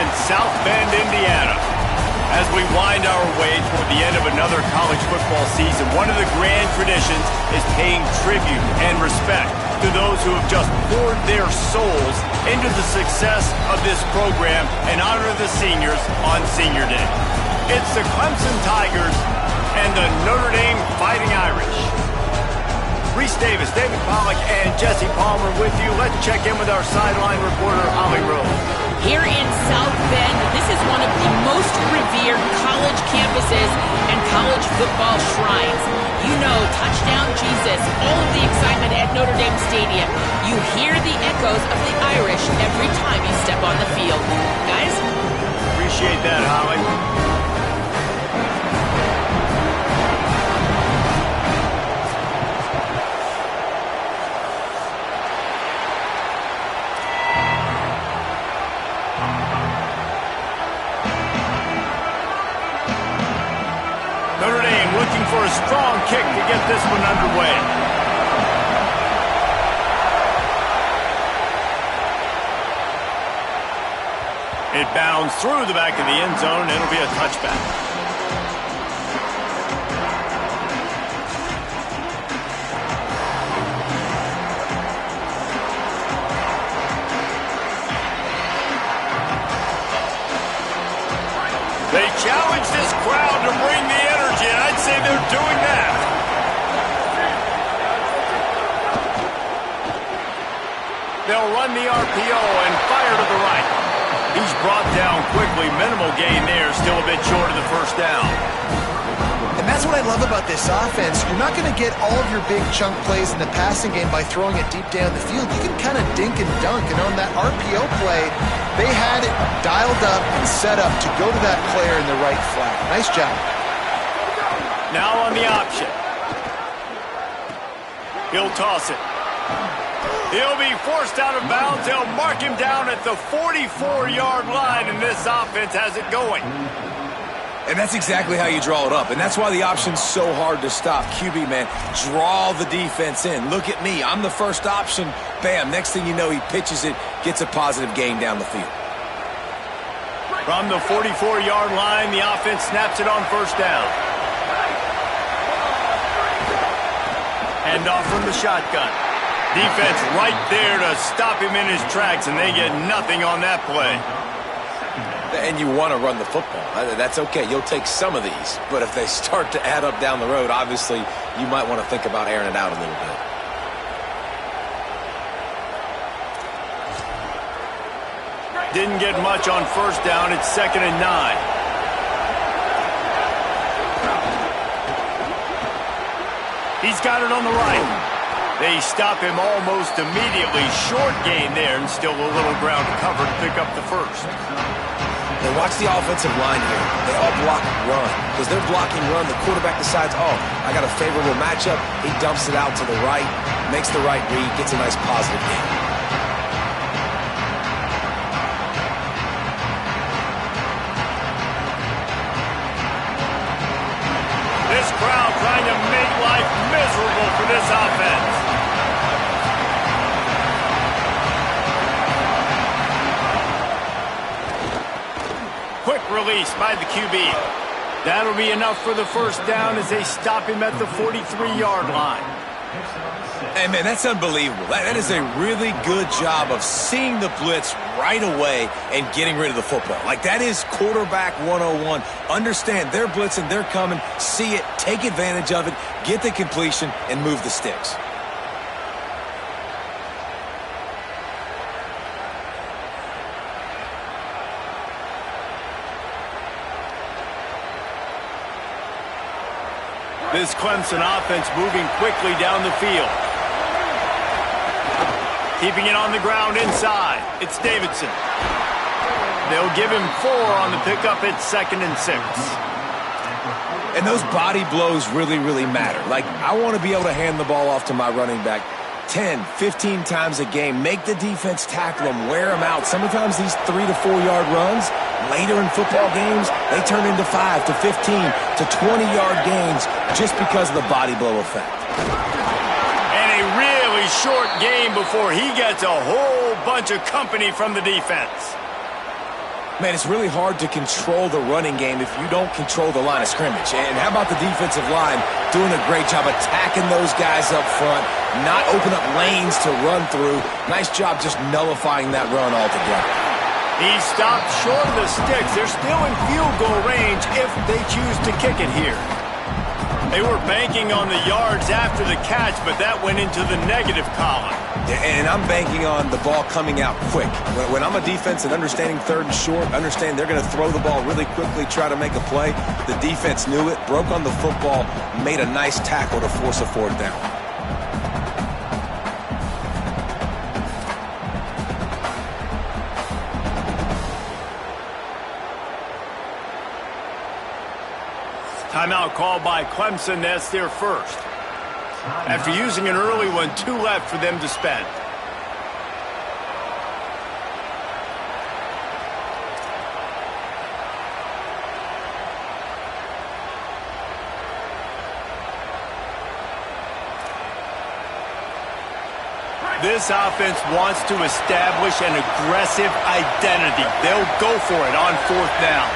and South Bend, Indiana. As we wind our way toward the end of another college football season, one of the grand traditions is paying tribute and respect to those who have just poured their souls into the success of this program and honor the seniors on Senior Day. It's the Clemson Tigers and the Notre Dame Fighting Irish. Reese Davis, David Pollack, and Jesse Palmer with you. Let's check in with our sideline reporter, Holly Rose. Here in South Bend, this is one of the most revered college campuses and college football shrines. You know, touchdown Jesus, all of the excitement at Notre Dame Stadium. You hear the echoes of the Irish every time you step on the field. Guys? Appreciate that, Holly. Notre Dame looking for a strong kick to get this one underway. It bounds through the back of the end zone, and it'll be a touchback. They challenge this crowd to bring the energy, and I'd say they're doing that. They'll run the RPO and fire to the right. He's brought down quickly. Minimal gain there, still a bit short of the first down. And that's what I love about this offense. You're not going to get all of your big chunk plays in the passing game by throwing it deep down the field. You can kind of dink and dunk, and on that RPO play, they had it dialed up and set up to go to that player in the right flat. Nice job. Now on the option. He'll toss it. He'll be forced out of bounds. They'll mark him down at the 44-yard line, and this offense has it going. And that's exactly how you draw it up, and that's why the option's so hard to stop. QB, man, draw the defense in. Look at me. I'm the first option. Bam, next thing you know, he pitches it, gets a positive gain down the field. From the 44-yard line, the offense snaps it on first down. Hand off from the shotgun. Defense right there to stop him in his tracks, and they get nothing on that play. And you want to run the football. That's okay. You'll take some of these. But if they start to add up down the road, obviously you might want to think about airing it out a little bit. Didn't get much on first down. It's 2nd and 9. He's got it on the right. They stop him almost immediately. Short gain there, and still a little ground to cover to pick up the first. Now watch the offensive line here. They all block run. Because they're blocking run, the quarterback decides, oh, I got a favorable matchup. He dumps it out to the right, makes the right read, gets a nice positive gain. This crowd trying to make life miserable for this offense. Quick release by the QB. That'll be enough for the first down as they stop him at the 43-yard line. Hey, man, that's unbelievable. That is a really good job of seeing the blitz right away and getting rid of the football. Like, that is quarterback 101. Understand they're blitzing, they're coming, see it, take advantage of it, get the completion, and move the sticks. This Clemson offense moving quickly down the field. Keeping it on the ground inside. It's Davidson. They'll give him 4 on the pickup at 2nd and 6. And those body blows really, really matter. Like, I want to be able to hand the ball off to my running back 10, 15 times a game. Make the defense tackle them, wear them out. Sometimes these 3 to 4 yard runs, later in football games, they turn into 5 to 15 to 20-yard gains just because of the body blow effect. And a really short game before he gets a whole bunch of company from the defense. Man, it's really hard to control the running game if you don't control the line of scrimmage. And how about the defensive line doing a great job attacking those guys up front, not open up lanes to run through. Nice job just nullifying that run altogether. He stopped short of the sticks. They're still in field goal range if they choose to kick it here. They were banking on the yards after the catch, but that went into the negative column. And I'm banking on the ball coming out quick. When I'm a defense and understanding third and short, understand they're going to throw the ball really quickly, try to make a play. The defense knew it, broke on the football, made a nice tackle to force a fourth down. Timeout called by Clemson. That's their first. After using an early one, 2 left for them to spend. This offense wants to establish an aggressive identity. They'll go for it on 4th down.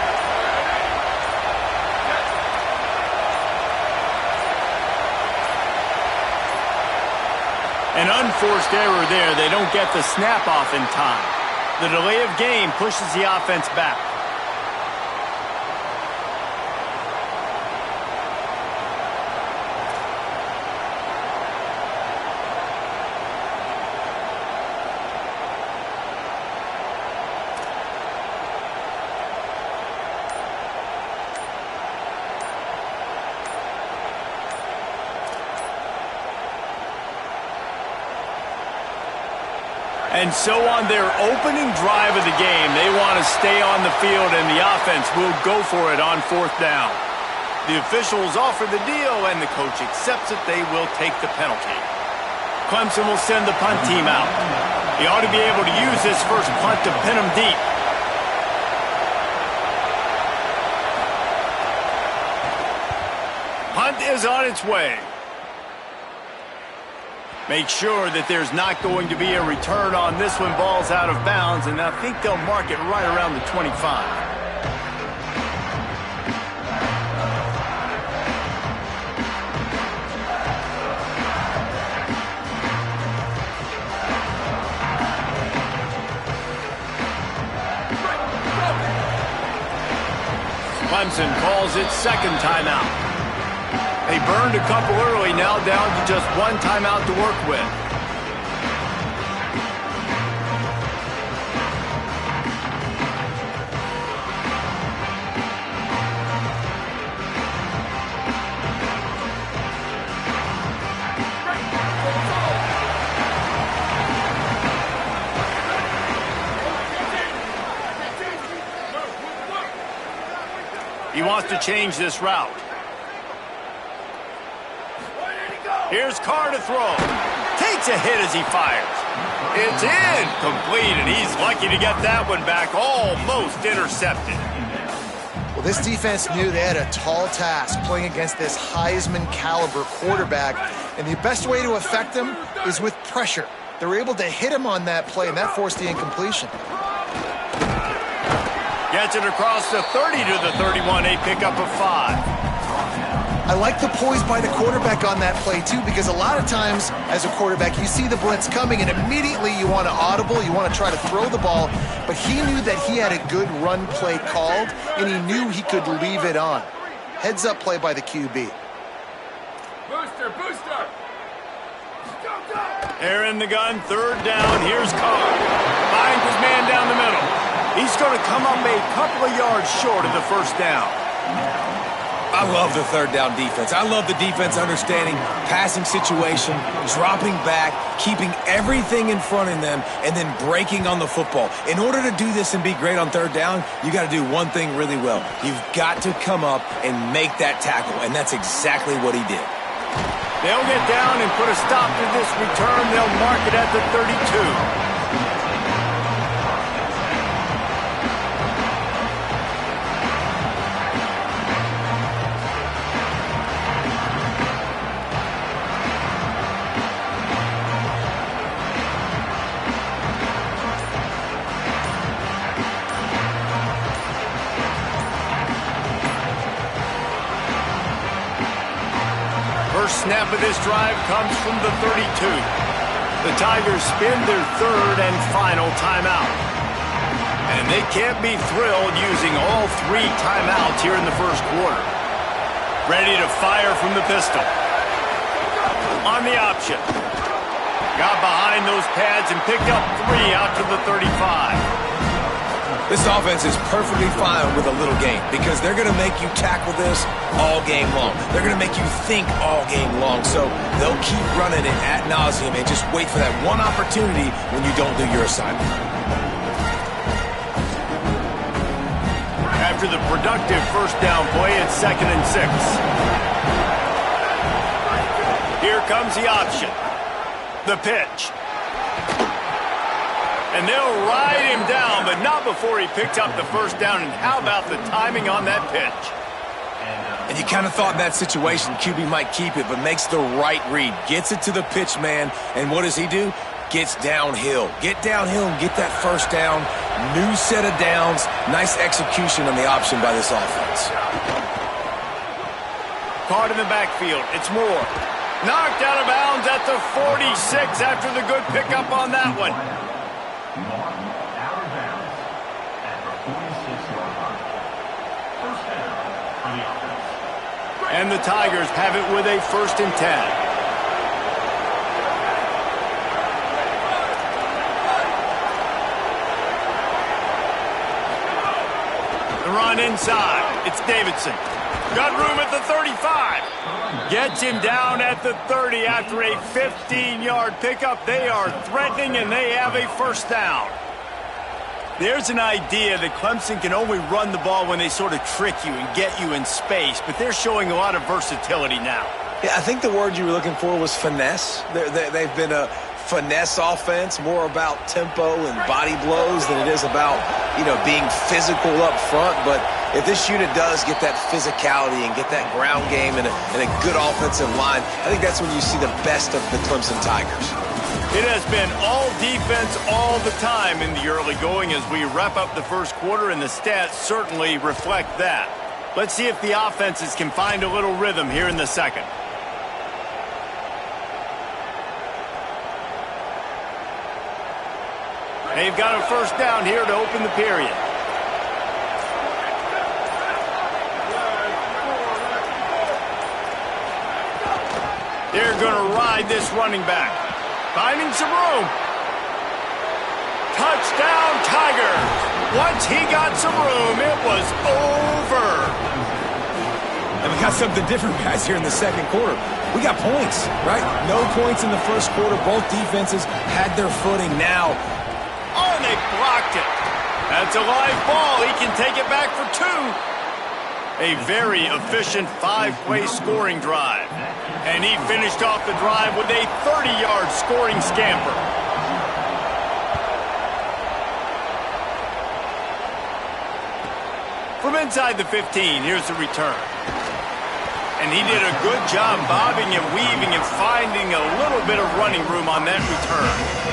An unforced error there. They don't get the snap off in time. The delay of game pushes the offense back. And so on their opening drive of the game, they want to stay on the field, and the offense will go for it on 4th down. The officials offer the deal, and the coach accepts it. They will take the penalty. Clemson will send the punt team out. He ought to be able to use this first punt to pin them deep. Punt is on its way. Make sure that there's not going to be a return on this one. Ball's out of bounds, and I think they'll mark it right around the 25. Clemson calls its second timeout. They burned a couple early, now down to just 1 timeout to work with. He wants to change this route. Here's Carr to throw. Takes a hit as he fires. It's incomplete, and he's lucky to get that one back, almost intercepted. Well, this defense knew they had a tall task playing against this Heisman-caliber quarterback, and the best way to affect him is with pressure. They were able to hit him on that play, and that forced the incompletion. Gets it across the 30 to the 31, a pickup of 5. I like the poise by the quarterback on that play, too, because a lot of times as a quarterback, you see the blitz coming and immediately you want to audible, you want to try to throw the ball, but he knew that he had a good run play called, and he knew he could leave it on. Heads-up play by the QB. Booster, booster! Air in the gun, 3rd down, here's Carr. Finds his man down the middle. He's going to come up a couple of yards short of the 1st down. I love the 3rd down defense. I love the defense understanding passing situation, dropping back, keeping everything in front of them, and then breaking on the football. In order to do this and be great on 3rd down, you got to do one thing really well. You've got to come up and make that tackle, and that's exactly what he did. They'll get down and put a stop to this return. They'll mark it at the 32. first snap of this drive comes from the 32. The Tigers spin their third and final timeout. And they can't be thrilled using all 3 timeouts here in the first quarter. Ready to fire from the pistol. On the option. Got behind those pads and picked up 3 out to the 35. This offense is perfectly fine with a little game because they're going to make you tackle this all game long. They're going to make you think all game long. So they'll keep running it ad nauseum and just wait for that one opportunity when you don't do your assignment. After the productive first down play, it's 2nd and 6. Here comes the option. The pitch. And they'll ride him down, but not before he picked up the first down. And how about the timing on that pitch? And you kind of thought in that situation QB might keep it, but makes the right read. Gets it to the pitch man, and what does he do? Gets downhill. Get downhill and get that first down. New set of downs. Nice execution on the option by this offense. Caught in the backfield. It's Moore. Knocked out of bounds at the 46 after the good pickup on that one. And the Tigers have it with a 1st and 10. The run inside. It's Davidson. Got room at the 35. Gets him down at the 30 after a 15-yard pickup. They are threatening, and they have a first down. There's an idea that Clemson can only run the ball when they sort of trick you and get you in space, but they're showing a lot of versatility now. Yeah, I think the word you were looking for was finesse. They've been a finesse offense, more about tempo and body blows than it is about, being physical up front. But if this unit does get that physicality and get that ground game and a good offensive line, I think that's when you see the best of the Clemson Tigers. It has been all defense all the time in the early going as we wrap up the first quarter, and the stats certainly reflect that. Let's see if the offenses can find a little rhythm here in the second. They've got a first down here to open the period. They're going to ride this running back. Finding some room. Touchdown, Tigers. Once he got some room, it was over. And we got something different, guys, here in the second quarter. We got points, right? No points in the first quarter. Both defenses had their footing now. Oh, and they blocked it. That's a live ball. He can take it back for 2. A very efficient 5-play scoring drive. And he finished off the drive with a 30-yard scoring scamper. From inside the 15, here's the return. And he did a good job bobbing and weaving and finding a little bit of running room on that return.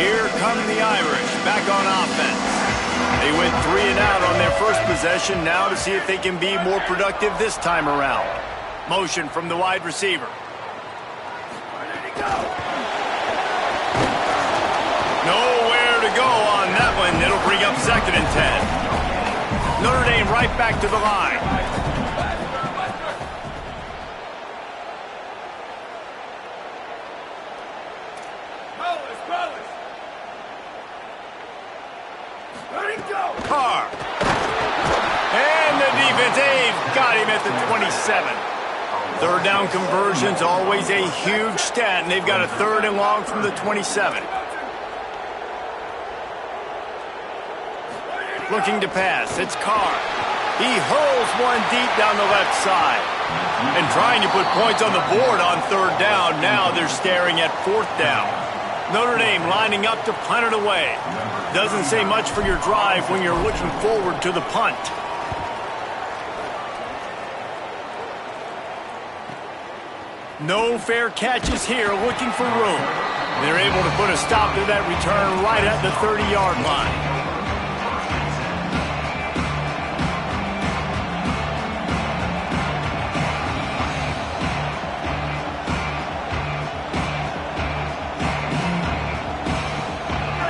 Here come the Irish, back on offense. They went 3 and out on their first possession, now to see if they can be more productive this time around. Motion from the wide receiver. Nowhere to go on that one. It'll bring up 2nd and 10. Notre Dame right back to the line. Carr. And the defense, they've got him at the 27. Third down conversions, always a huge stat, and they've got a 3rd and long from the 27. Looking to pass, it's Carr. He hurls one deep down the left side. And trying to put points on the board on 3rd down, now they're staring at 4th down. Notre Dame lining up to punt it away. Doesn't say much for your drive when you're looking forward to the punt. No fair catches here, looking for room. They're able to put a stop to that return right at the 30-yard line.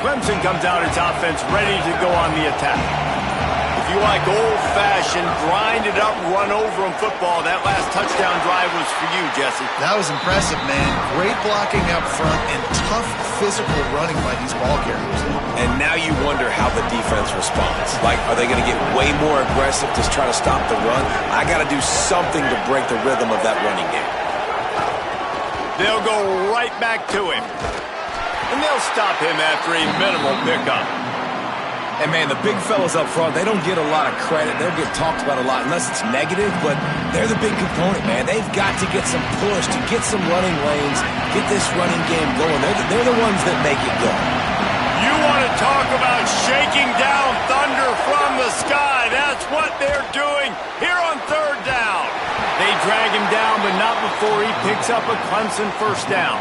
Clemson comes out its offense ready to go on the attack. If you like old-fashioned, grinded-up, run-over-'em football, that last touchdown drive was for you, Jesse. That was impressive, man. Great blocking up front and tough physical running by these ball carriers. And now you wonder how the defense responds. Like, are they going to get way more aggressive to try to stop the run? I got to do something to break the rhythm of that running game. They'll go right back to him. And they'll stop him after a minimal pickup. And, man, the big fellas up front, they don't get a lot of credit. They'll get talked about a lot unless it's negative, but they're the big component, man. They've got to get some push, to get some running lanes, get this running game going. They're the ones that make it go. You want to talk about shaking down thunder from the sky. That's what they're doing here on third down. They drag him down, but not before he picks up a Clemson first down.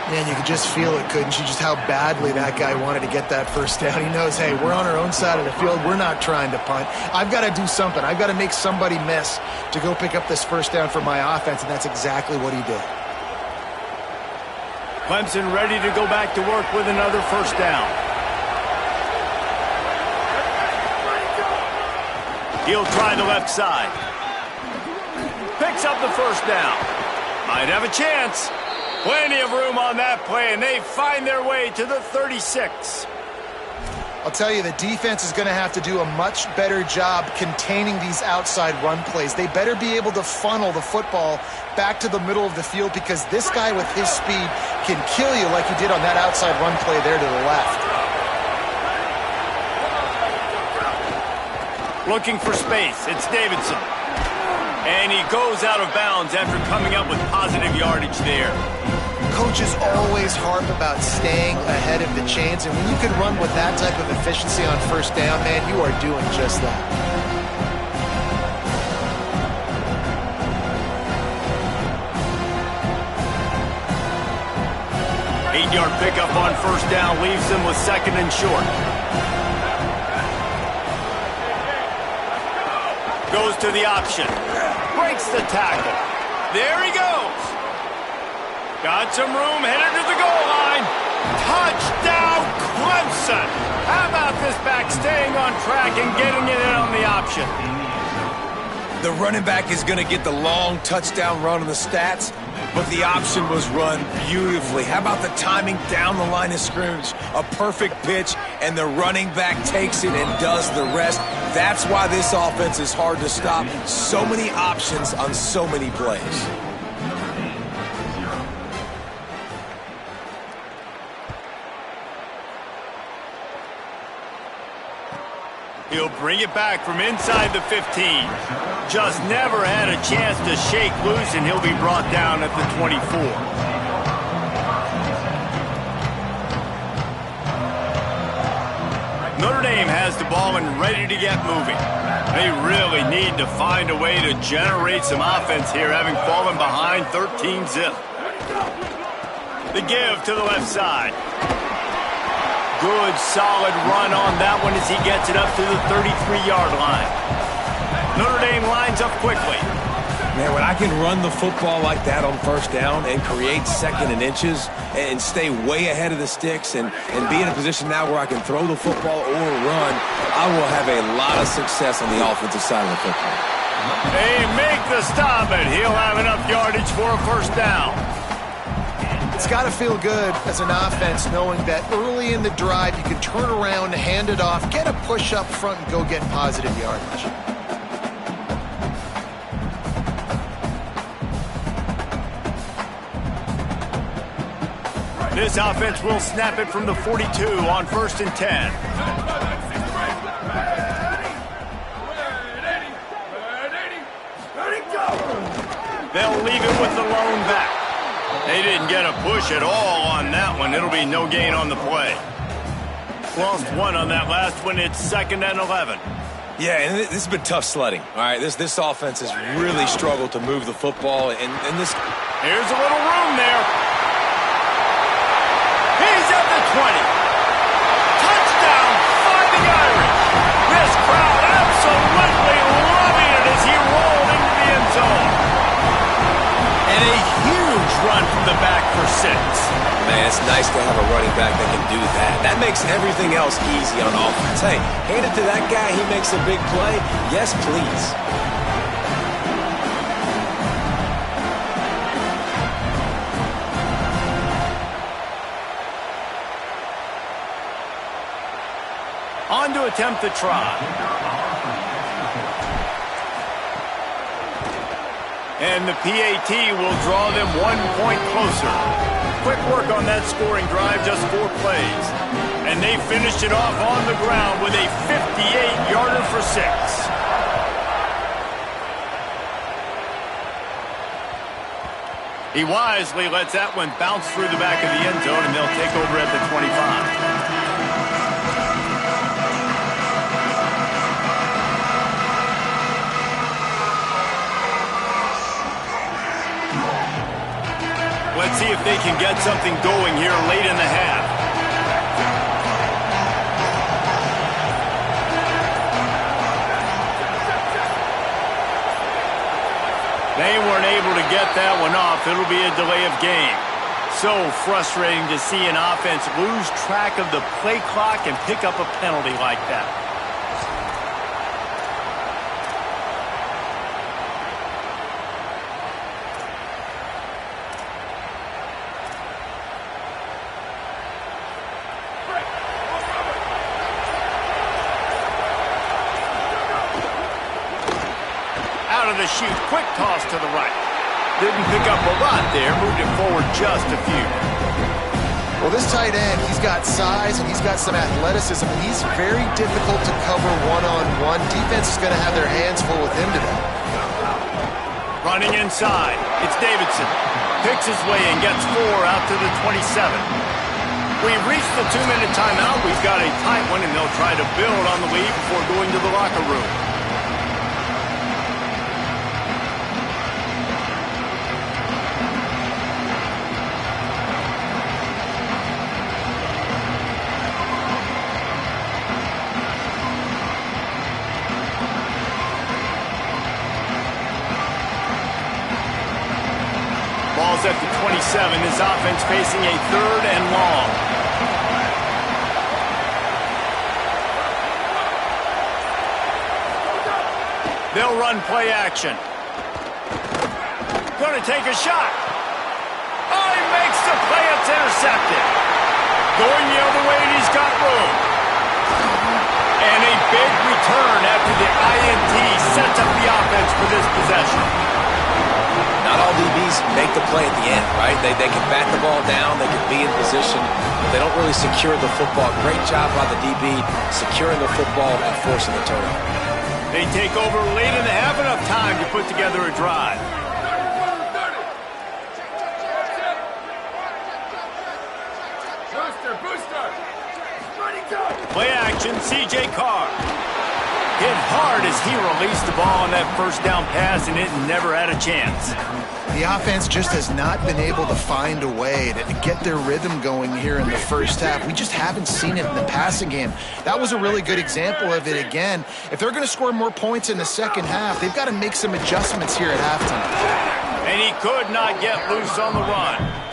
Man, you could just feel it, couldn't you? Just how badly that guy wanted to get that first down. He knows, hey, we're on our own side of the field. We're not trying to punt. I've got to do something. I've got to make somebody miss to go pick up this first down for my offense, and that's exactly what he did. Clemson ready to go back to work with another first down. He'll try the left side. Picks up the first down. Might have a chance. Plenty of room on that play, and they find their way to the 36. I'll tell you, the defense is going to have to do a much better job containing these outside run plays. They better be able to funnel the football back to the middle of the field because this guy with his speed can kill you like he did on that outside run play there to the left. Looking for space. It's Davidson. And he goes out of bounds after coming up with positive yardage there. Coaches always harp about staying ahead of the chains, and when you can run with that type of efficiency on first down, man, you are doing just that. Eight-yard pickup on first down leaves them with second and short. Goes to the option. Breaks the tackle. There he goes. Got some room, headed to the goal line. Touchdown, Clemson. How about this back staying on track and getting it in on the option? The running back is going to get the long touchdown run on the stats, but the option was run beautifully. How about the timing down the line of scrimmage? A perfect pitch, and the running back takes it and does the rest. That's why this offense is hard to stop. So many options on so many plays. He'll bring it back from inside the 15. Just never had a chance to shake loose, and he'll be brought down at the 24. Notre Dame has the ball and ready to get moving. They really need to find a way to generate some offense here, having fallen behind 13-zip. The give to the left side. Good, solid run on that one as he gets it up to the 33-yard line. Notre Dame lines up quickly. Man, when I can run the football like that on first down and create second and inches and stay way ahead of the sticks and be in a position now where I can throw the football or run, I will have a lot of success on the offensive side of the football. They make the stop, and he'll have enough yardage for a first down. It's got to feel good as an offense knowing that early in the drive you can turn around, hand it off, get a push up front, and go get positive yardage. This offense will snap it from the 42 on 1st and 10. They'll leave it with the lone back. They didn't get a push at all on that one. It'll be no gain on the play. Lost one on that last one. It's 2nd and 11. Yeah, and this has been tough sledding. All right, this offense has really struggled to move the football. And this. Here's a little room there. man. It's nice to have a running back that can do that. That makes everything else easy on offense. Hey, hand it to that guy. He makes a big play. Yes, please. On to attempt the try. And the PAT will draw them 1 point closer. Quick work on that scoring drive, just 4 plays. And they finished it off on the ground with a 58-yarder for 6. He wisely lets that one bounce through the back of the end zone, and they'll take over at the 25. Let's see if they can get something going here late in the half. They weren't able to get that one off. It'll be a delay of game. So frustrating to see an offense lose track of the play clock and pick up a penalty like that. The shoot, quick toss to the right. Didn't pick up a lot there, moved it forward just a few. Well, this tight end, he's got size and he's got some athleticism, and he's very difficult to cover one-on-one. Defense is going to have their hands full with him today. Running inside, it's Davidson. Picks his way and gets 4 out to the 27. We've reached the 2-minute timeout. We've got a tight one, and they'll try to build on the lead before going to the locker room. Ball's at the 27. This offense facing a 3rd and long. They'll run play action. Going to take a shot. Oh, he makes the play. It's intercepted. Going the other way, and he's got room. And a big return after the INT sets up the offense for this possession. Not all DBs make the play at the end, right? They can bat the ball down, they can be in position, but they don't really secure the football. Great job by the DB securing the football and forcing the turnover. They take over late in the half, enough time to put together a drive. Booster! Play action, C.J. Carr. Hit hard as he released the ball on that first down pass, and it never had a chance. The offense just has not been able to find a way to get their rhythm going here in the first half. We just haven't seen it in the passing game. That was a really good example of it again. If they're going to score more points in the second half, they've got to make some adjustments here at halftime. And he could not get loose on the run.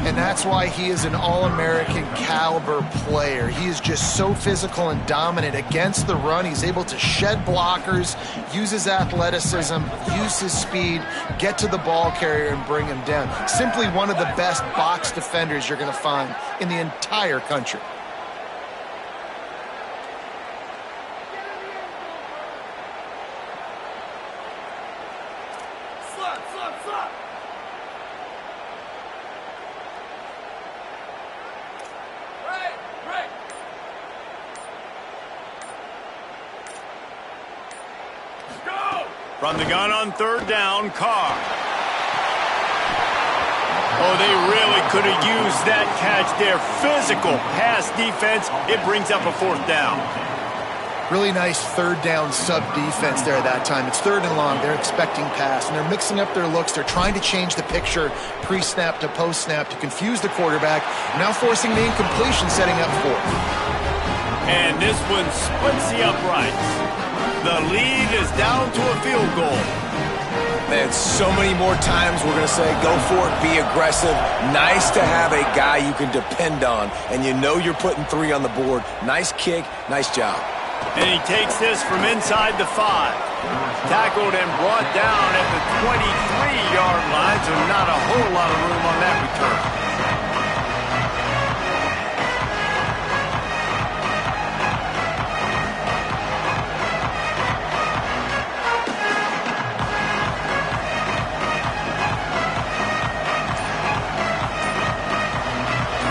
And that's why he is an All-American caliber player. He is just so physical and dominant against the run. He's able to shed blockers, use his athleticism, use his speed, get to the ball carrier and bring him down. Simply one of the best box defenders you're going to find in the entire country. From the gun on 3rd down, Carr. Oh, they really could have used that catch there. Physical pass defense. It brings up a 4th down. Really nice 3rd down sub defense there at that time. It's 3rd and long. They're expecting pass, and they're mixing up their looks. They're trying to change the picture pre-snap to post-snap to confuse the quarterback. Now forcing the incompletion, setting up 4th. And this one splits the uprights. The lead is down to a field goal. Man, so many more times we're going to say, go for it, be aggressive. Nice to have a guy you can depend on, and you know you're putting 3 on the board. Nice kick, nice job. And he takes this from inside the 5. Tackled and brought down at the 23-yard line, so not a whole lot of room on that return.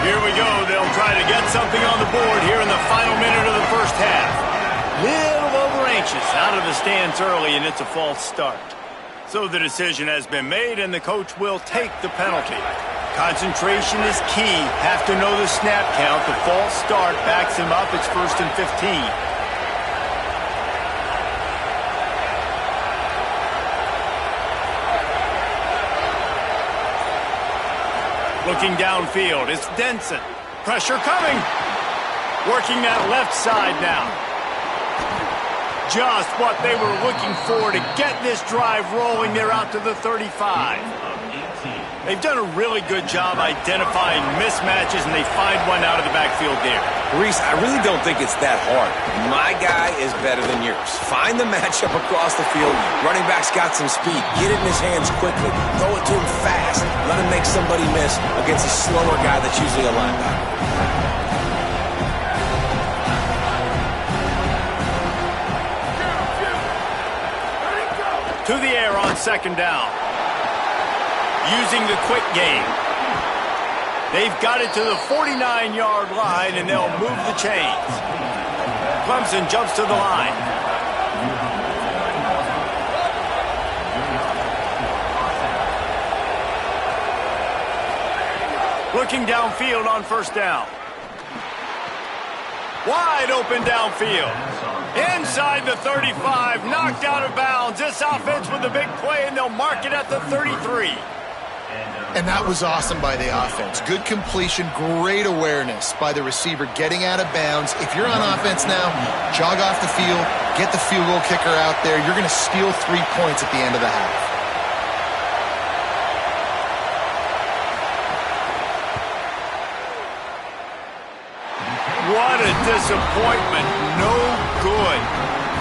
Here we go. They'll try to get something on the board here in the final minute of the first half. Little over-anxious out of the stance early, and it's a false start. So the decision has been made, and the coach will take the penalty. Concentration is key. Have to know the snap count. The false start backs him up. It's 1st and 15. Looking downfield, it's Denson. Pressure coming. Working that left side now. Just what they were looking for to get this drive rolling. They're out to the 35. They've done a really good job identifying mismatches, and they find one out of the backfield there. Reese, I really don't think it's that hard. My guy is better than yours. Find the matchup across the field. Running back's got some speed. Get it in his hands quickly. Throw it to him fast. Let him make somebody miss against a slower guy that's usually a linebacker. To the air on 2nd down. Using the quick game. They've got it to the 49-yard line, and they'll move the chains. Clemson jumps to the line. Looking downfield on 1st down. Wide open downfield. Inside the 35, knocked out of bounds. This offense with a big play, and they'll mark it at the 33. And that was awesome by the offense. Good completion, great awareness by the receiver getting out of bounds. If you're on offense now, jog off the field, get the field goal kicker out there. You're going to steal 3 points at the end of the half. What a disappointment. No good.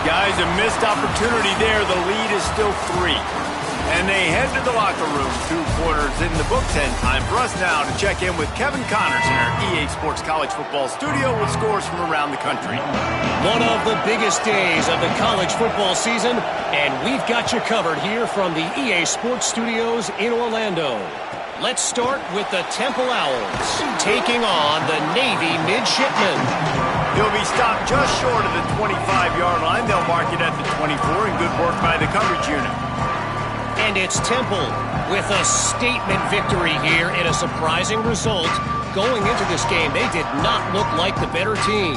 Guys, a missed opportunity there. The lead is still 3. And they head to the locker room. 2 quarters in the books, and time for us now to check in with Kevin Connors in our EA Sports College Football studio with scores from around the country. One of the biggest days of the college football season, and we've got you covered here from the EA Sports Studios in Orlando. Let's start with the Temple Owls, taking on the Navy Midshipmen. He'll be stopped just short of the 25-yard line. They'll mark it at the 24, and good work by the coverage unit. And it's Temple with a statement victory here in a surprising result. Going into this game, they did not look like the better team.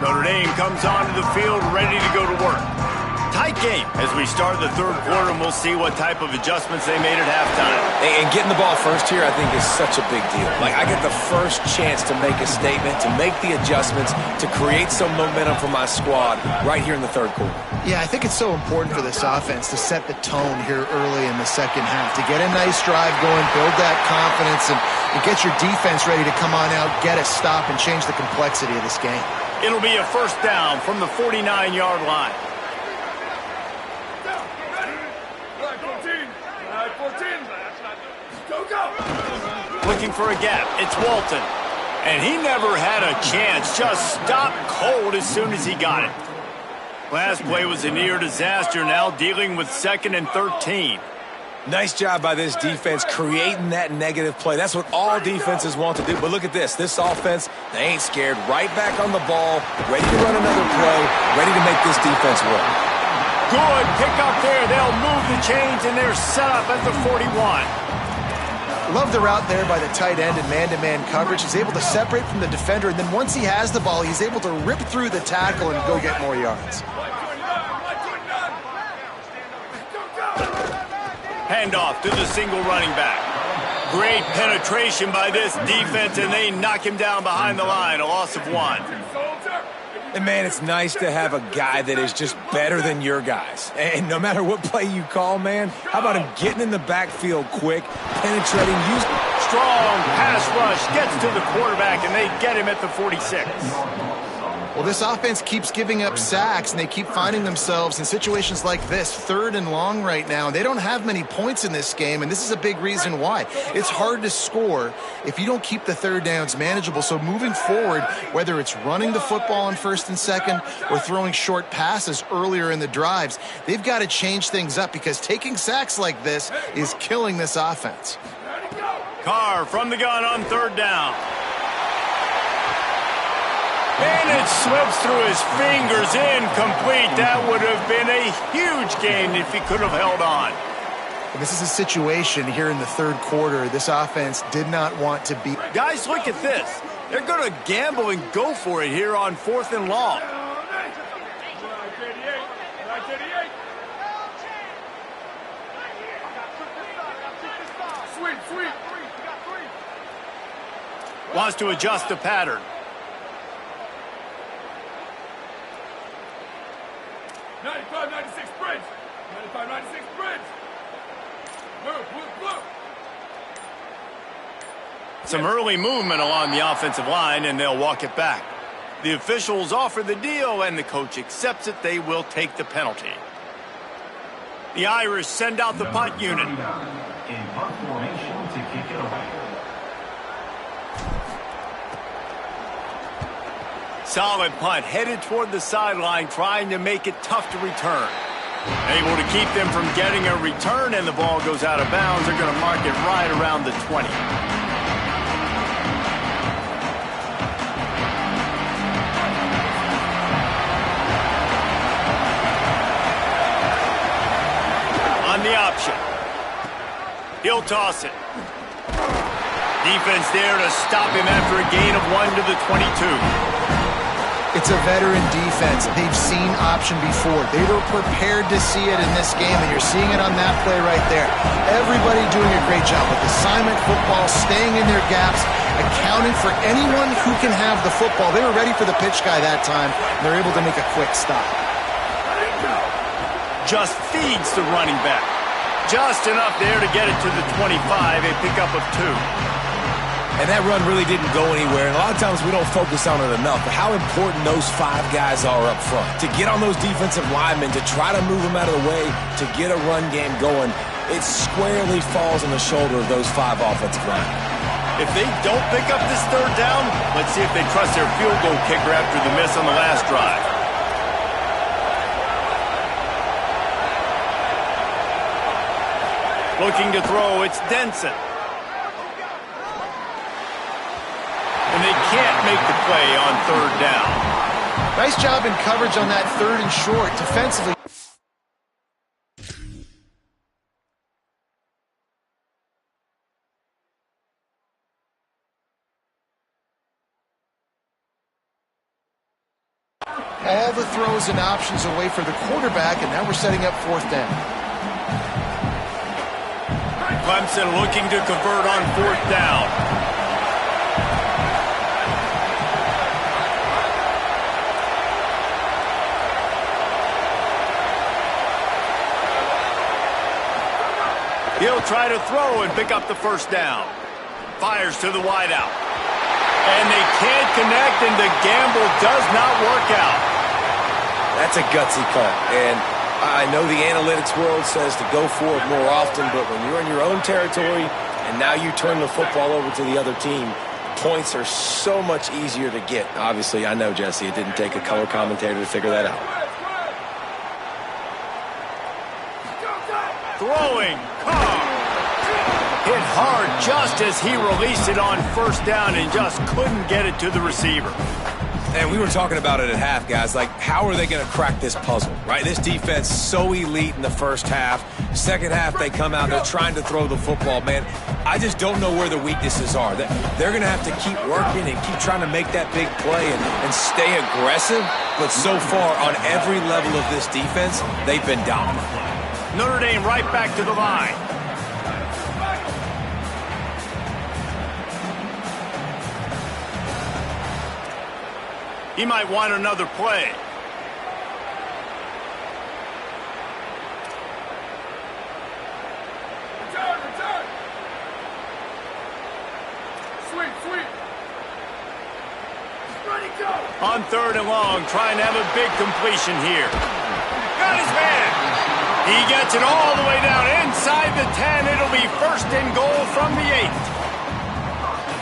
Notre Dame comes onto the field ready to go to work. Tight game as we start the 3rd quarter, and we'll see what type of adjustments they made at halftime. And getting the ball first here, I think, is such a big deal. Like, I get the first chance to make a statement, to make the adjustments, to create some momentum for my squad right here in the 3rd quarter. Yeah, I think it's so important for this offense to set the tone here early in the 2nd half, to get a nice drive going, build that confidence, and get your defense ready to come on out, get a stop, and change the complexity of this game. It'll be a 1st down from the 49-yard line. Looking for a gap. It's Walton. And he never had a chance. Just stopped cold as soon as he got it. Last play was a near disaster. Now dealing with 2nd and 13. Nice job by this defense creating that negative play. That's what all defenses want to do. But look at this. This offense, they ain't scared. Right back on the ball, ready to run another play, ready to make this defense work. Good pick up there. They'll move the chains, and they're set up at the 41. Love the route there by the tight end in man-to-man coverage. He's able to separate from the defender, and then once he has the ball, he's able to rip through the tackle and go get more yards. Handoff to the single running back. Great penetration by this defense, and they knock him down behind the line. A loss of 1. And, man, it's nice to have a guy that is just better than your guys. And no matter what play you call, man, how about him getting in the backfield quick, penetrating, using... Strong pass rush gets to the quarterback, and they get him at the 46. Well, this offense keeps giving up sacks, and they keep finding themselves in situations like this, 3rd and long right now. They don't have many points in this game, and this is a big reason why. It's hard to score if you don't keep the 3rd downs manageable. So moving forward, whether it's running the football on 1st and 2nd or throwing short passes earlier in the drives, they've got to change things up because taking sacks like this is killing this offense. Carr from the gun on 3rd down. And it slips through his fingers, incomplete. That would have been a huge gain if he could have held on. This is a situation here in the 3rd quarter this offense did not want to be. Guys, look at this. They're going to gamble and go for it here on 4th and long. Wants to adjust the pattern. 95-96 bridge. 95-96 bridge. Move. Some early movement along the offensive line, and they'll walk it back. The officials offer the deal, and the coach accepts it. They will take the penalty. The Irish send out the punt unit. In punt formation to kick it away. Solid punt, headed toward the sideline, trying to make it tough to return. Able to keep them from getting a return, and the ball goes out of bounds. They're going to mark it right around the 20. On the option. He'll toss it. Defense there to stop him after a gain of 1 to the 22. It's a veteran defense. They've seen option before. They were prepared to see it in this game, and you're seeing it on that play right there. Everybody doing a great job with assignment football, staying in their gaps, accounting for anyone who can have the football. They were ready for the pitch guy that time, and they're able to make a quick stop. Just feeds the running back. Just enough there to get it to the 25, a pickup of 2. And that run really didn't go anywhere. And a lot of times we don't focus on it enough. But how important those 5 guys are up front. To get on those defensive linemen, to try to move them out of the way, to get a run game going, it squarely falls on the shoulder of those 5 offensive linemen. If they don't pick up this 3rd down, let's see if they trust their field goal kicker after the miss on the last drive. Looking to throw, it's Denson. And they can't make the play on 3rd down. Nice job in coverage on that 3rd and short defensively. All the throws and options away for the quarterback, and now we're setting up 4th down. Clemson looking to convert on 4th down. He'll try to throw and pick up the 1st down. Fires to the wideout. And they can't connect, and the gamble does not work out. That's a gutsy punt. And I know the analytics world says to go for it more often, but when you're in your own territory and now you turn the football over to the other team, points are so much easier to get. Obviously, I know, Jesse, it didn't take a color commentator to figure that out. Throwing. Carr. Hit hard just as he released it on 1st down and just couldn't get it to the receiver. And we were talking about it at half, guys. Like, how are they going to crack this puzzle, right? This defense so elite in the 1st half. 2nd half, they come out, they're trying to throw the football. Man, I just don't know where the weaknesses are. They're going to have to keep working and keep trying to make that big play and stay aggressive. But so far, on every level of this defense, they've been dominant. Notre Dame right back to the line. He might want another play. Return. Sweep. Ready, go. On 3rd and long, trying to have a big completion here. Got his man. He gets it all the way down inside the 10. It'll be 1st and goal from the 8.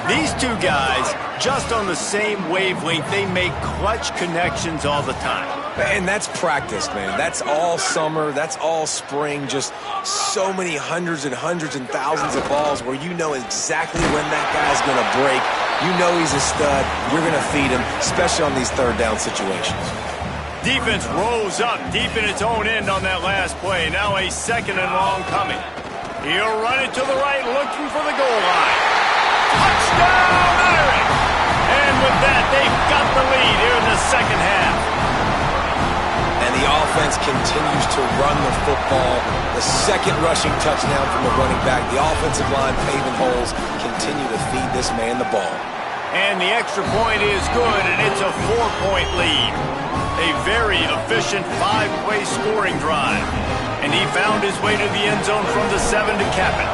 These two guys, just on the same wavelength, they make clutch connections all the time. And that's practice, man. That's all summer. That's all spring. Just so many hundreds and thousands of balls where you know exactly when that guy's going to break. You know he's a stud. You're going to feed him, especially on these 3rd down situations. Defense rose up deep in its own end on that last play. Now a 2nd and long coming. He'll run it to the right, looking for the goal line. Touchdown, Irish! And with that, they've got the lead here in the 2nd half. And the offense continues to run the football. The 2nd rushing touchdown from the running back. The offensive line paving holes. Continue to feed this man the ball. And the extra point is good, and it's a 4-point lead. A very efficient 5-play scoring drive. And he found his way to the end zone from the 7 to cap it.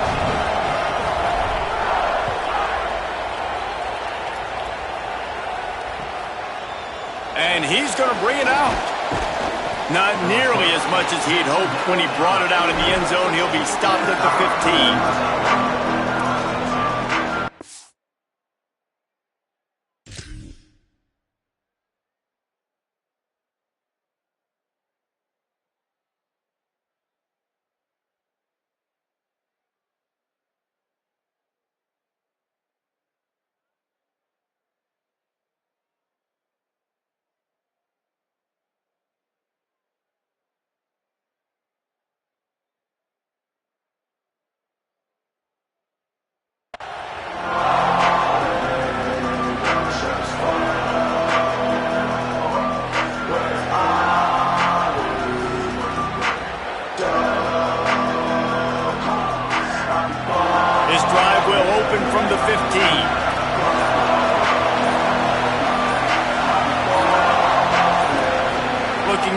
And he's going to bring it out. Not nearly as much as he'd hoped when he brought it out in the end zone. He'll be stopped at the 15.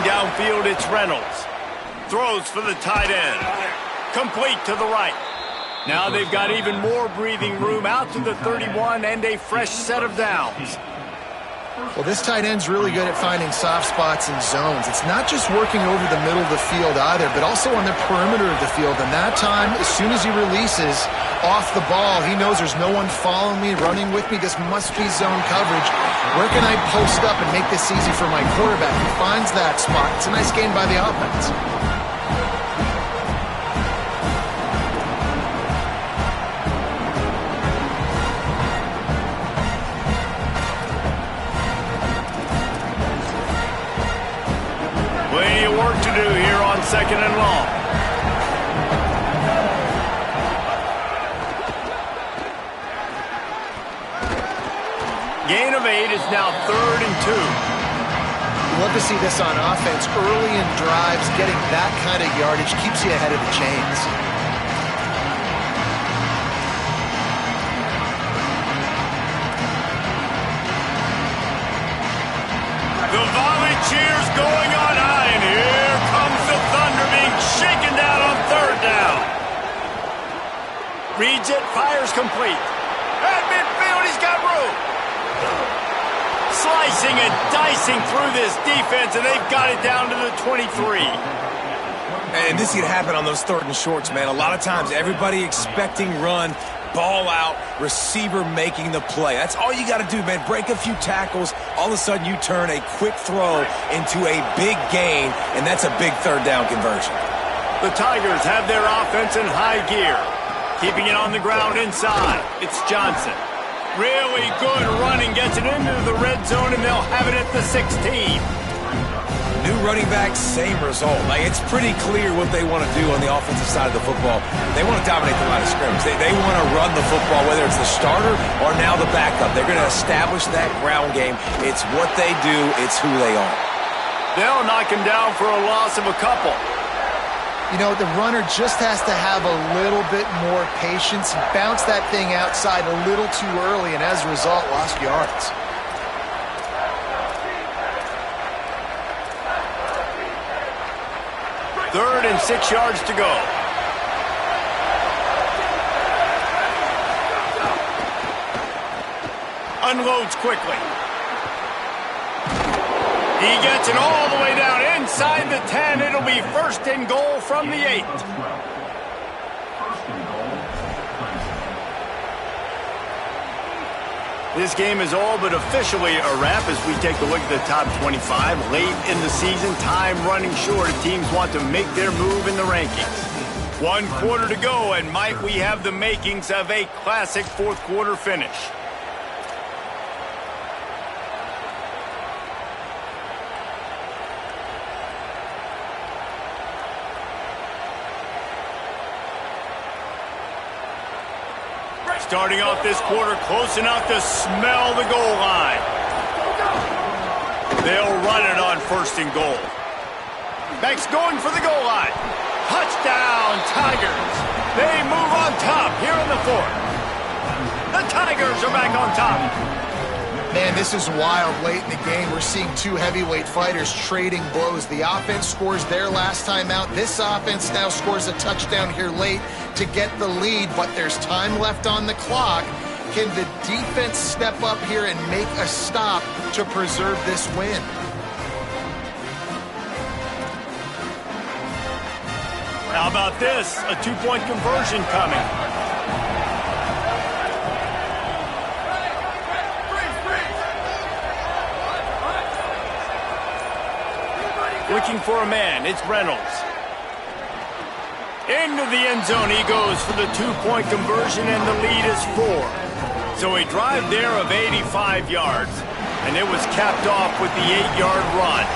Downfield, it's Reynolds. Throws for the tight end. Complete to the right. Now they've got even more breathing room out to the 31 and a fresh set of downs. Well, this tight end's really good at finding soft spots and zones. It's not just working over the middle of the field either, but also on the perimeter of the field. And that time, as soon as he releases off the ball, he knows there's no one following me, running with me. This must be zone coverage. Where can I post up and make this easy for my quarterback? He finds that spot. It's a nice gain by the offense. Plenty of work to do here on 2nd and long. Gain of 8 is now 3rd and 2. You love to see this on offense. Early in drives, getting that kind of yardage keeps you ahead of the chains. The volley cheers going on high, and here comes the thunder being shaken down on 3rd down. Reads it, fires complete. At midfield, he's got room. Slicing and dicing through this defense, and they've got it down to the 23. And this could happen on those 3rd and shorts, man. A lot of times, everybody expecting run, ball out, receiver making the play. That's all you got to do, man. Break a few tackles. All of a sudden, you turn a quick throw into a big gain, and that's a big 3rd down conversion. The Tigers have their offense in high gear. Keeping it on the ground inside. It's Johnson. Really good running, gets it into the red zone, and they'll have it at the 16. New running back, same result. Like, it's pretty clear what they want to do on the offensive side of the football. They want to dominate the line of scrimmage. They want to run the football, whether it's the starter or now the backup. They're going to establish that ground game. It's what they do. It's who they are. They'll knock him down for a loss of a couple. You know, the runner just has to have a little bit more patience. He bounced that thing outside a little too early, and as a result, lost yards. 3rd and 6 yards to go. Unloads quickly. He gets it all the way down inside the 10. It'll be 1st and goal from the 8. This game is all but officially a wrap as we take a look at the top 25. Late in the season, time running short. Teams want to make their move in the rankings. 1 quarter to go, and might we have the makings of a classic 4th quarter finish. Starting off this quarter close enough to smell the goal line. They'll run it on 1st and goal. Banks going for the goal line. Touchdown, Tigers. They move on top here in the 4th. The Tigers are back on top. Man, this is wild late in the game. We're seeing 2 heavyweight fighters trading blows. The offense scores their last time out. This offense now scores a touchdown here late to get the lead, but there's time left on the clock. Can the defense step up here and make a stop to preserve this win? How about this? A 2-point conversion coming. Looking for a man, it's Reynolds. Into the end zone he goes for the 2-point conversion, and the lead is 4. So a drive there of 85 yards, and it was capped off with the 8-yard run.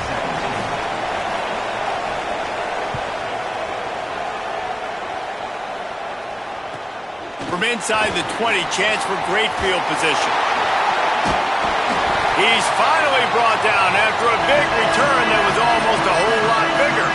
From inside the 20, chance for great field position. He's finally brought down after a big return that was almost a whole lot bigger.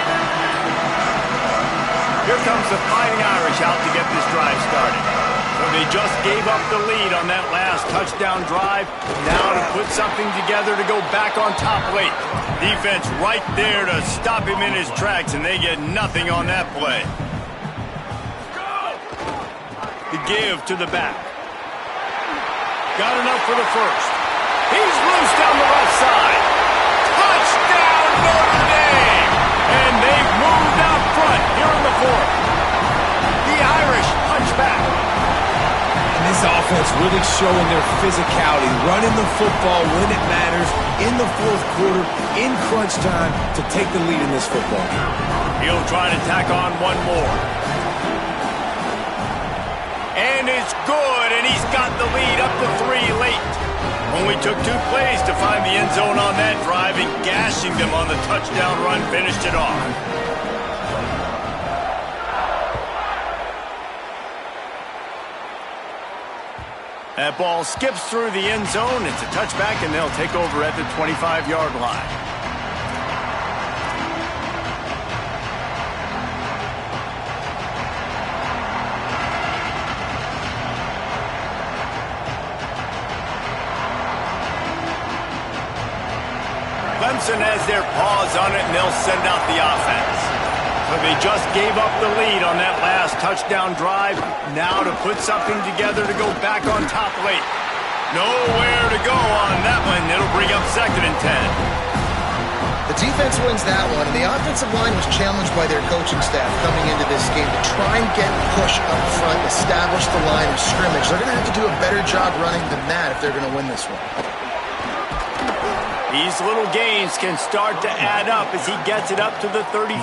Here comes the Fighting Irish out to get this drive started. So they just gave up the lead on that last touchdown drive. Now to put something together to go back on top late. Defense right there to stop him in his tracks, and they get nothing on that play. The give to the back. Got enough for the 1st. He's loose down the left side. Touchdown, Notre Dame! And they've moved out front here in the 4th. The Irish punch back. And this offense really showing their physicality, running the football when it matters, in the 4th quarter, in crunch time, to take the lead in this football game. He'll try to tack on one more. And it's good, and he's got the lead up to 3 late. Only took 2 plays to find the end zone on that drive, and gashing them on the touchdown run finished it off. That ball skips through the end zone. It's a touchback, and they'll take over at the 25-yard line. Clemson has their paws on it, and they'll send out the offense. But they just gave up the lead on that last touchdown drive. Now to put something together to go back on top late. Nowhere to go on that one. It'll bring up 2nd and 10. The defense wins that one, and the offensive line was challenged by their coaching staff coming into this game to try and get push up front, establish the line of scrimmage. They're going to have to do a better job running than that if they're going to win this one. These little gains can start to add up as he gets it up to the 34.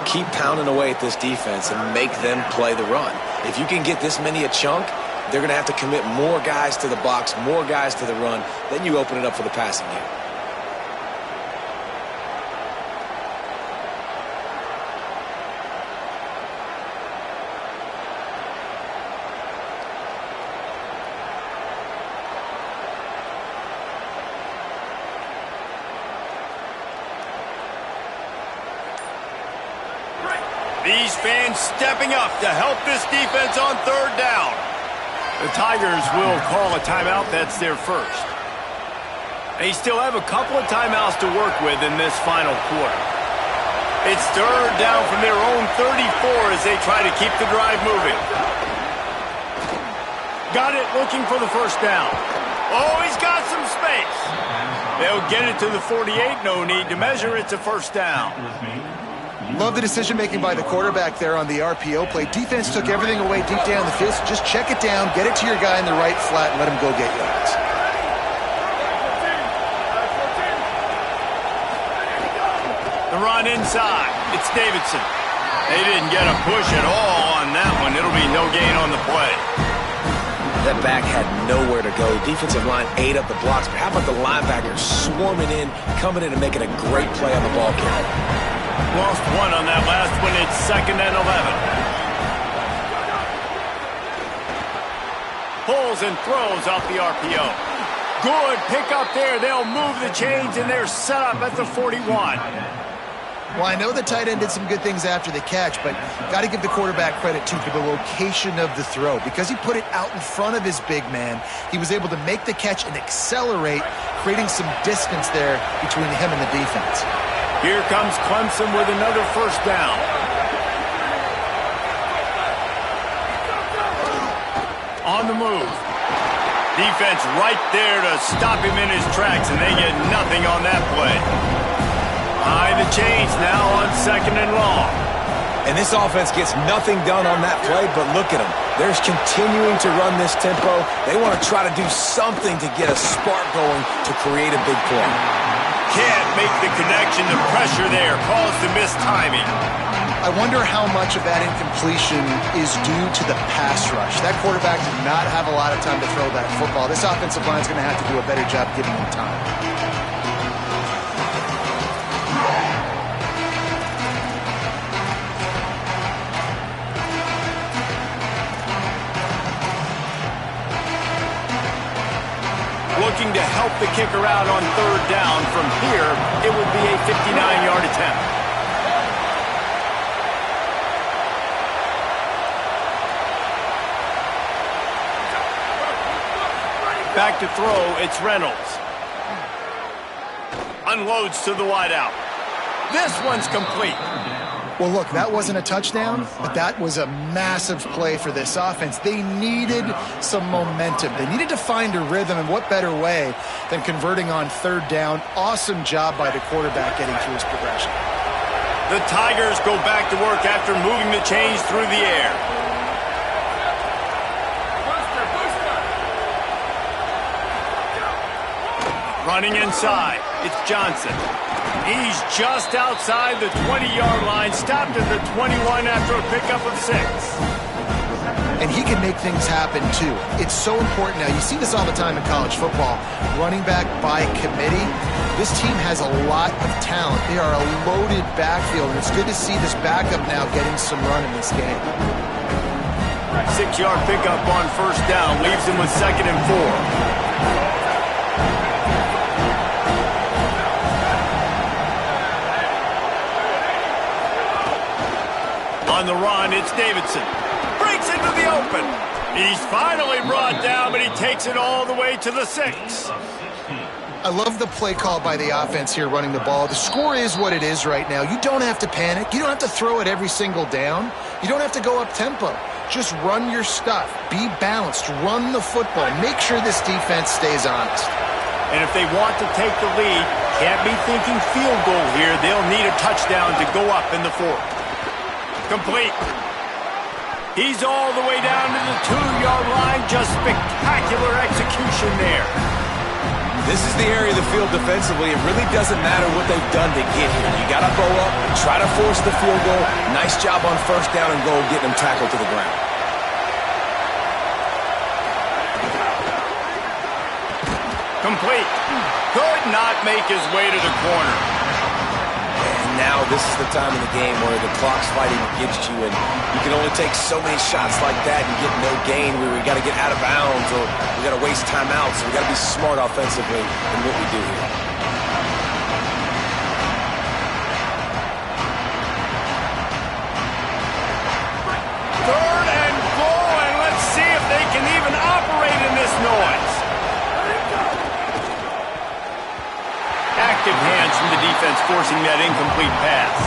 Keep pounding away at this defense and make them play the run. If you can get this many a chunk, they're going to have to commit more guys to the box, more guys to the run. Then you open it up for the passing game. These fans stepping up to help this defense on 3rd down. The Tigers will call a timeout. That's their 1st. They still have a couple of timeouts to work with in this final quarter. It's third down from their own 34 as they try to keep the drive moving. Got it, looking for the first down. Oh, he's got some space. They'll get it to the 48. No need to measure. It's a first down. Love the decision-making by the quarterback there on the RPO play. Defense took everything away deep down the field, so just check it down, get it to your guy in the right flat, and let him go get yards. The run inside. It's Davidson. They didn't get a push at all on that one. It'll be no gain on the play. That back had nowhere to go. Defensive line ate up the blocks, but how about the linebackers swarming in, coming in and making a great play on the ball carrier? Lost one on that last one. It's 2nd and 11. Pulls and throws off the RPO. Good pick up there. They'll move the chains, and they're set up at the 41. Well, I know the tight end did some good things after the catch, but got to give the quarterback credit, too, for the location of the throw. Because he put it out in front of his big man, he was able to make the catch and accelerate, creating some distance there between him and the defense. Here comes Clemson with another first down. On the move. Defense right there to stop him in his tracks, and they get nothing on that play. Behind the chains now on 2nd and long. And this offense gets nothing done on that play, but look at them. They're continuing to run this tempo. They want to try to do something to get a spark going to create a big play. Can't make the connection. The pressure there caused the missed timing. I wonder how much of that incompletion is due to the pass rush. That quarterback did not have a lot of time to throw that football. This offensive line is going to have to do a better job giving him time. Looking to help the kicker out on 3rd down. From here, it would be a 59-yard attempt. Back to throw, it's Reynolds. Unloads to the wideout. This one's complete. Well, look, that wasn't a touchdown, but that was a massive play for this offense. They needed some momentum. They needed to find a rhythm, and what better way than converting on 3rd down. Awesome job by the quarterback getting through his progression. The Tigers go back to work after moving the chains through the air. Running inside, it's Johnson. He's just outside the 20-yard line, stopped at the 21 after a pickup of 6. And he can make things happen, too. It's so important now. You see this all the time in college football. Running back by committee. This team has a lot of talent. They are a loaded backfield, and it's good to see this backup now getting some run in this game. 6-yard pickup on 1st down leaves him with 2nd and 4. On the run, it's Davidson. Breaks into the open. He's finally brought down, but he takes it all the way to the 6. I love the play call by the offense here running the ball. The score is what it is right now. You don't have to panic. You don't have to throw it every single down. You don't have to go up tempo. Just run your stuff. Be balanced. Run the football. Make sure this defense stays honest. And if they want to take the lead, can't be thinking field goal here. They'll need a touchdown to go up in the 4th. Complete. He's all the way down to the 2-yard line. Just spectacular execution there. This is the area of the field defensively. It really doesn't matter what they've done to get here. You got to go up and try to force the field goal. Nice job on 1st down and goal, getting them tackled to the ground. Complete. Could not make his way to the corner. And now this is the time of the game where the clock's fighting against you, and you can only take so many shots like that and get no gain. We got to get out of bounds, or we got to waste timeouts. So we got to be smart offensively in what we do here. Third and goal, and let's see if they can even operate in this noise. Active hands from the defense forcing that incomplete pass.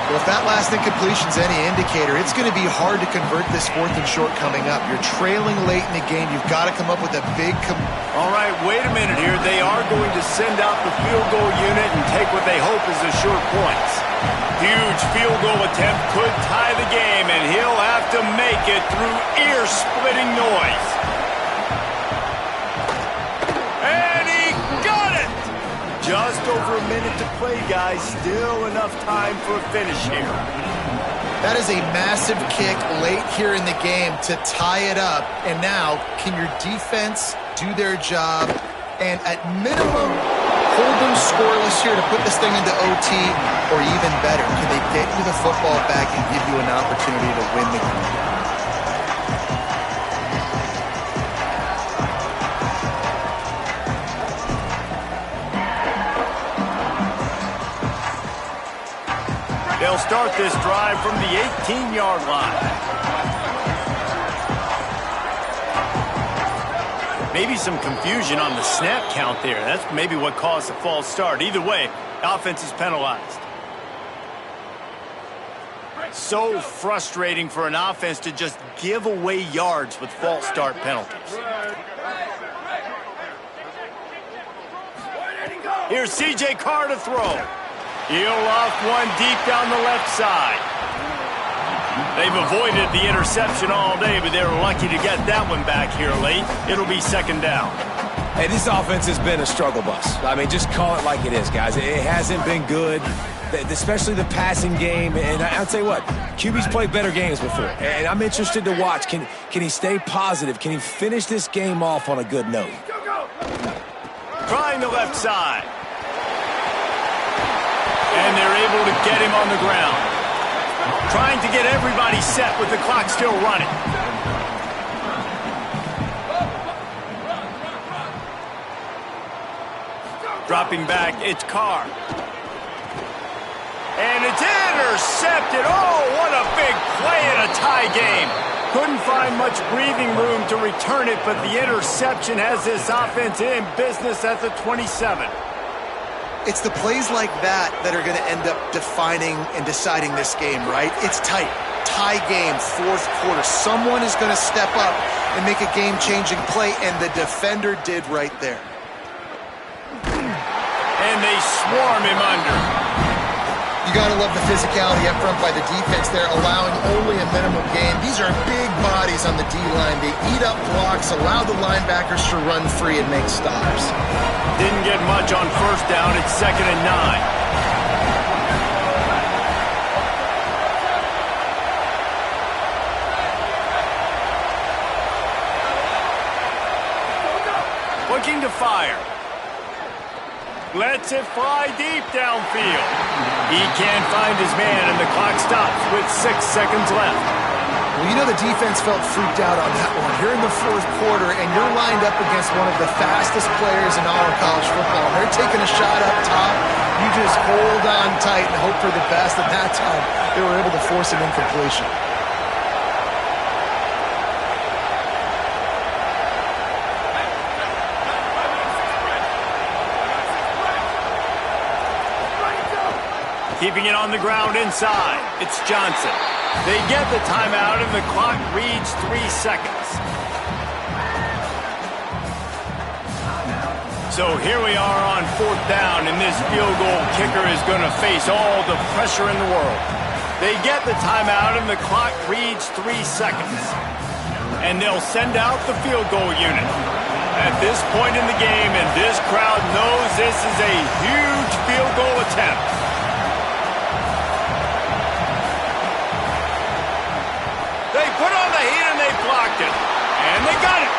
Well, if that last incompletion's any indicator, it's going to be hard to convert this 4th and short coming up. You're trailing late in the game. You've got to come up with a big... All right, wait a minute here. They are going to send out the field goal unit and take what they hope is a short points. Huge field goal attempt could tie the game, and he'll have to make it through ear-splitting noise. And he got it! Just over a minute to play, guys. Still enough time for a finish here. That is a massive kick late here in the game to tie it up. And now, can your defense do their job and at minimum hold them scoreless here to put this thing into OT, or even better, can they get you the football back and give you an opportunity to win the game? They'll start this drive from the 18-yard line. Maybe some confusion on the snap count there. That's maybe what caused the false start. Either way, offense is penalized. So frustrating for an offense to just give away yards with false start penalties. Here's C.J. Carr to throw. He'll off one deep down the left side. They've avoided the interception all day, but they were lucky to get that one back here late. It'll be 2nd down. Hey, this offense has been a struggle bus. I mean, just call it like it is, guys. It hasn't been good, especially the passing game. And I'll tell you what, QB's played better games before. And I'm interested to watch. Can he stay positive? Can he finish this game off on a good note? Trying the left side. And they're able to get him on the ground. Trying to get everybody set with the clock still running. Dropping back, it's Carr. And it's intercepted. Oh, what a big play in a tie game. Couldn't find much breathing room to return it, but the interception has this offense in business at the 27. It's the plays like that that are going to end up defining and deciding this game, right? It's tight. Tie game, 4th quarter. Someone is going to step up and make a game-changing play, and the defender did right there. And they swarm him under. You got to love the physicality up front by the defense there, allowing only a minimum gain. These are big bodies on the D-line. They eat up blocks, allow the linebackers to run free and make stops. Didn't get much on 1st down. It's 2nd and 9. Looking to fire. Lets it fly deep downfield. He can't find his man, and the clock stops with 6 seconds left. Well, you know the defense felt freaked out on that one. You're in the 4th quarter, and you're lined up against one of the fastest players in all of college football. They're taking a shot up top. You just hold on tight and hope for the best. At that time, they were able to force an incompletion. Keeping it on the ground inside. It's Johnson. They get the timeout, and the clock reads 3 seconds. So here we are on 4th down, and this field goal kicker is going to face all the pressure in the world. They get the timeout, and the clock reads 3 seconds. And they'll send out the field goal unit. At this point in the game, and this crowd knows this is a huge field goal attempt. They put on the heat and they blocked it. And they got it.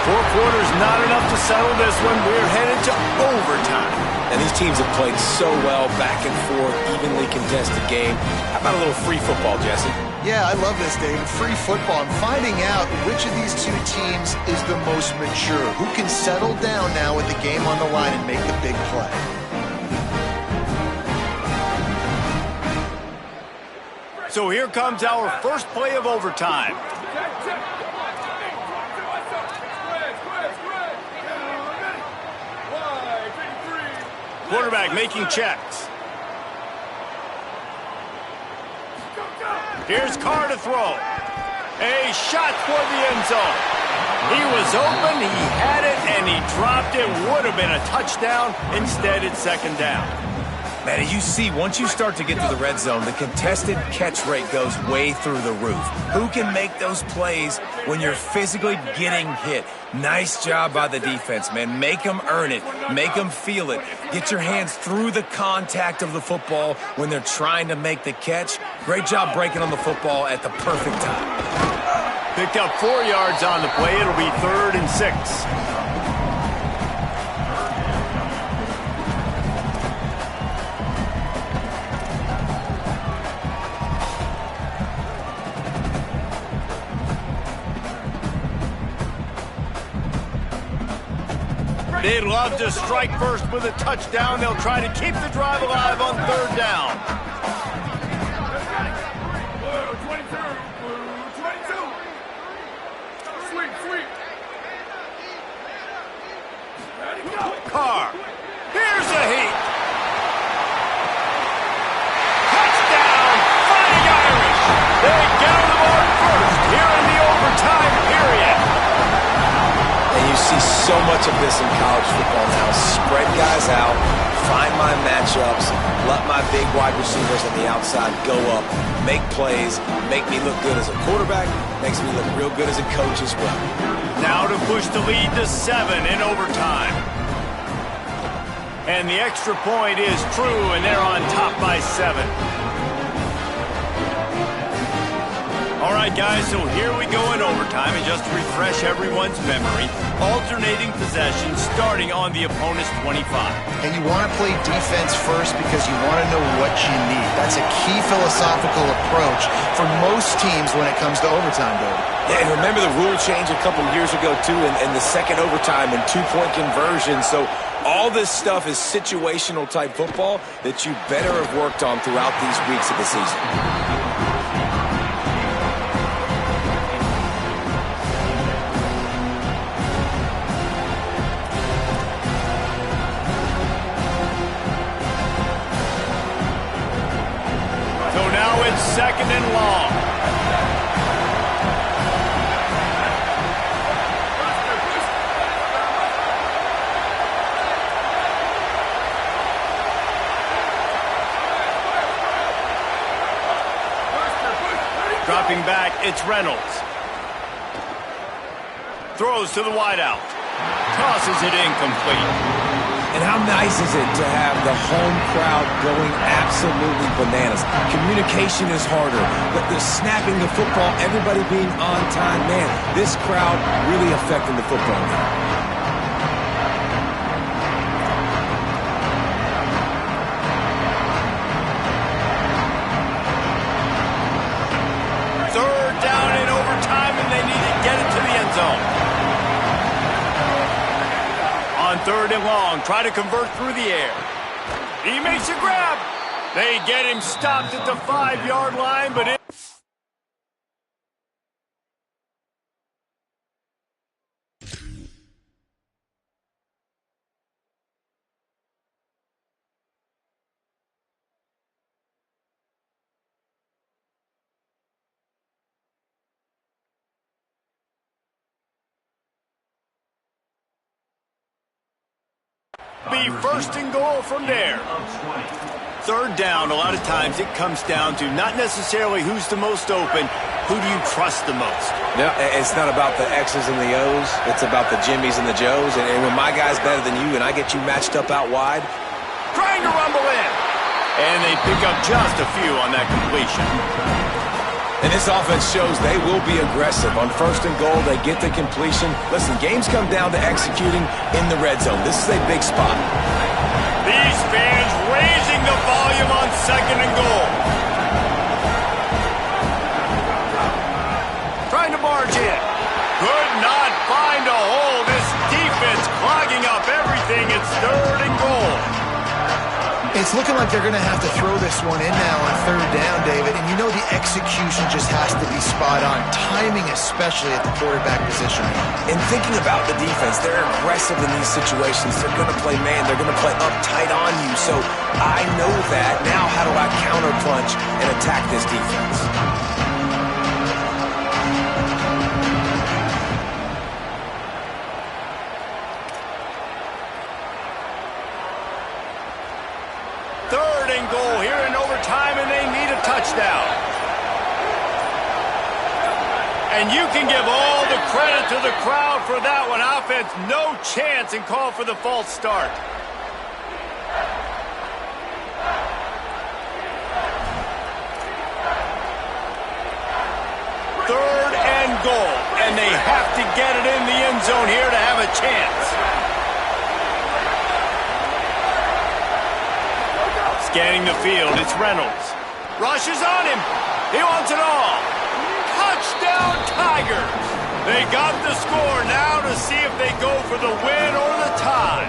4 quarters not enough to settle this one. We're headed to overtime. And these teams have played so well, back and forth, evenly contested game. How about a little free football, Jesse? Yeah, I love this, David. Free football. I'm finding out which of these two teams is the most mature. Who can settle down now with the game on the line and make the big play. So here comes our first play of overtime. Quarterback making checks. Here's Carr to throw. A shot for the end zone. He was open, he had it, and he dropped it. Would have been a touchdown. Instead, it's second down. Man, you see, once you start to get to the red zone, the contested catch rate goes way through the roof. Who can make those plays when you're physically getting hit? Nice job by the defense, man. Make them earn it. Make them feel it. Get your hands through the contact of the football when they're trying to make the catch. Great job breaking on the football at the perfect time. Picked up 4 yards on the play. It'll be 3rd and 6. They'd love to strike first with a touchdown. They'll try to keep the drive alive on 3rd down. Blue 22. Blue 22. Sweep, sweep. Ready, go. Carr. Here's a heat. Touchdown, Fighting Irish. They get on the board first here in the overtime period. And you see so much of this in college football now. Spread guys out, find my matchups, let my big wide receivers on the outside go up, make plays, make me look good as a quarterback, makes me look real good as a coach as well. Now to push the lead to 7 in overtime. And the extra point is true, and they're on top by 7. All right, guys, so here we go in overtime, and just to refresh everyone's memory, alternating possession starting on the opponent's 25. And you want to play defense first because you want to know what you need. That's a key philosophical approach for most teams when it comes to overtime, David. Yeah, and remember the rule change a couple years ago, too, in the second overtime and 2-point conversion. So all this stuff is situational type football that you better have worked on throughout these weeks of the season. Second and long. Dropping back, it's Reynolds. Throws to the wideout. Tosses it incomplete. And how nice is it to have the home crowd going absolutely bananas? Communication is harder, but the snapping the football, everybody being on time, man, this crowd really affecting the football game. Third down in overtime, and they need to get it to the end zone. On 3rd and long, try to convert through the air. He makes a grab. They get him stopped at the 5-yard line, but be 1st and goal from there. 3rd down, a lot of times it comes down to not necessarily who's the most open, who do you trust the most? No, it's not about the X's and the O's. It's about the Jimmies and the Joes. And when my guy's better than you and I get you matched up out wide. Trying to rumble in. And they pick up just a few on that completion. And this offense shows they will be aggressive. On 1st and goal, they get the completion. Listen, games come down to executing in the red zone. This is a big spot. These fans raising the volume on 2nd and goal. Trying to barge in. Could not find a hole. This defense clogging up everything. It's 3rd and goal. It's looking like they're going to have to throw this one in now on third down, David. And you know the execution just has to be spot on. Timing especially at the quarterback position. And thinking about the defense, they're aggressive in these situations. They're going to play man. They're going to play up tight on you. So I know that. Now how do I counterpunch and attack this defense? Third and goal here in overtime, and they need a touchdown. And you can give all the credit to the crowd for that one. Offense, no chance, and call for the false start. Third and goal, and they have to get it in the end zone here to have a chance. Scanning the field, it's Reynolds. Rushes on him. He wants it all. Touchdown, Tigers. They got the score now to see if they go for the win or the tie.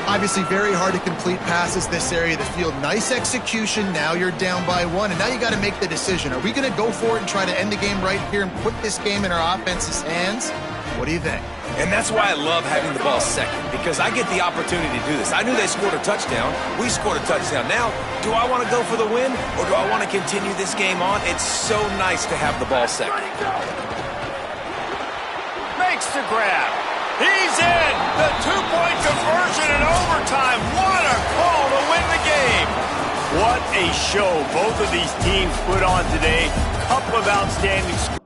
Obviously very hard to complete passes this area of the field. Nice execution. Now you're down by one, and now you got to make the decision. Are we going to go for it and try to end the game right here and put this game in our offense's hands? What do you think? And that's why I love having the ball second, because I get the opportunity to do this. I knew they scored a touchdown. We scored a touchdown. Now, do I want to go for the win, or do I want to continue this game on? It's so nice to have the ball second. Makes the grab. He's in. The two-point conversion in overtime. What a call to win the game. What a show both of these teams put on today. Couple of outstanding scores.